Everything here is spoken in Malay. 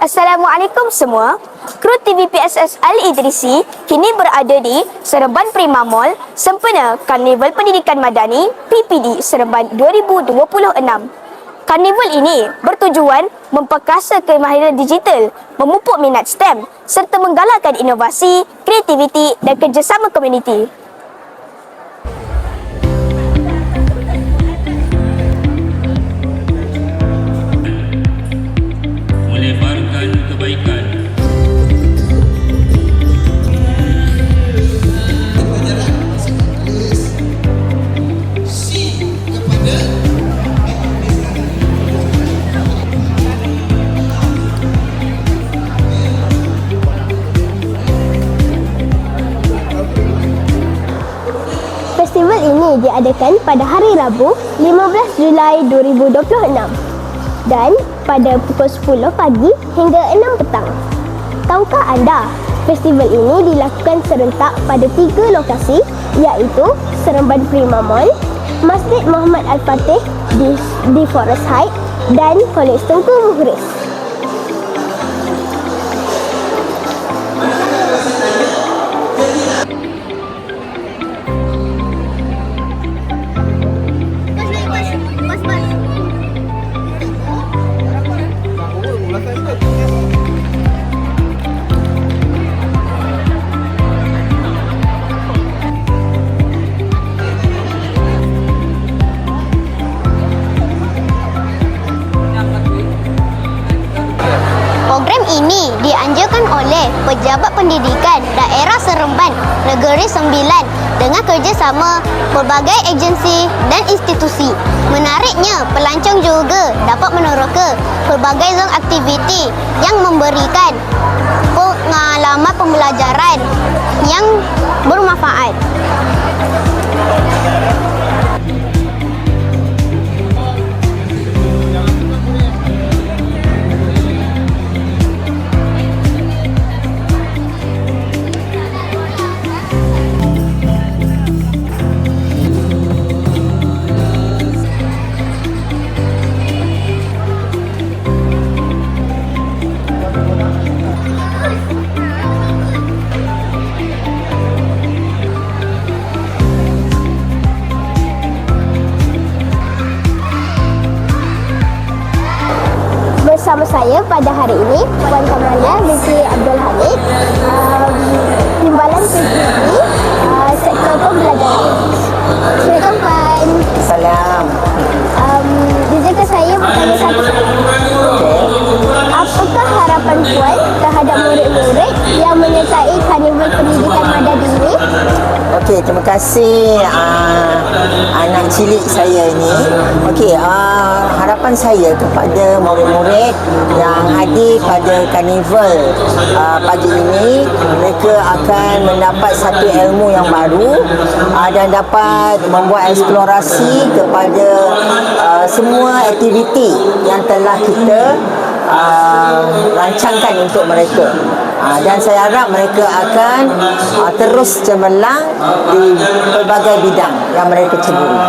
Assalamualaikum semua. Kru TVPSS Al-Idrisi kini berada di Seremban Prima Mall sempena Karnival Pendidikan Madani PPD Seremban 2026. Karnival ini bertujuan memperkasa kemahiran digital, memupuk minat STEM serta menggalakkan inovasi, kreativiti dan kerjasama komuniti. Melebarkan kebaikan. Festival ini diadakan pada hari Rabu 15 Julai 2026 dan pada pukul 10 pagi hingga 6 petang. Tahukah anda, festival ini dilakukan serentak pada 3 lokasi iaitu Seremban Prima Mall, Masjid Muhammad Al-Fatih di Forest Heights dan Kolej Tengku Muhriz. Program ini dianjurkan oleh Pejabat Pendidikan Daerah Seremban Negeri Sembilan dengan kerjasama pelbagai agensi dan institusi. Menariknya, pelancong juga dapat meneroka pelbagai zon aktiviti yang memberikan pengalaman pembelajaran yang bermanfaat. Bersama saya pada hari ini, Puan Kamalia binti Abdul Hamid, Timbalan PPD, Sektor Pembelajaran. Assalamualaikum Puan. Salam. Izinkan saya bertanya satu soalan. Apakah harapan Puan terhadap murid-murid yang menyertai Karnival Pendidikan Madani ini? Okey, terima kasih anak cilik saya ini. Okey, harapan saya kepada murid-murid yang hadir pada karnival pagi ini, mereka akan mendapat satu ilmu yang baru dan dapat membuat eksplorasi kepada semua aktiviti yang telah kita rancangkan untuk mereka. Dan saya harap mereka akan terus cemerlang di pelbagai bidang yang mereka ceburi.